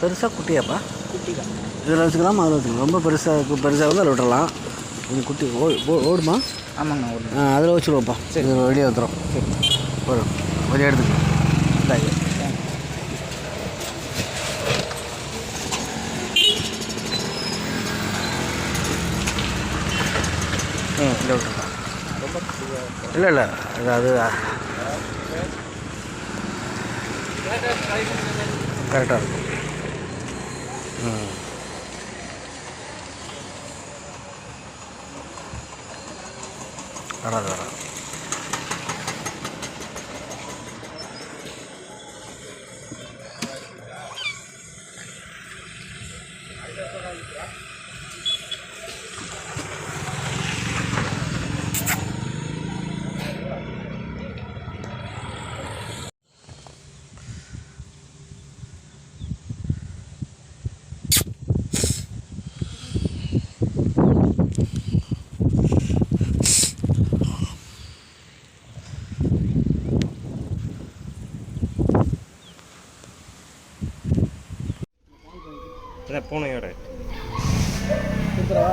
பெருசாக குட்டியாப்பா? குட்டி தான். இதில் வச்சுக்கலாம், அதில் வச்சுக்கலாம். ரொம்ப பெருசாக வந்து அதில் விட்டுறலாம். இது குட்டி ஓடுமா? ஆமாங்கண்ணா ஓடுங்க. அதில் வச்சுருவோம்ப்பா. சரி, இது வெளியே வந்துடும். சரி வரும் வெளியே எடுத்துக்கலாம். இதாங்க இல்லை விட்டுருக்கலாம். ரொம்ப இல்லை இல்லை அது கரெக்டாக இருக்கும். வராது வராது. பூனையோட சூப்பரா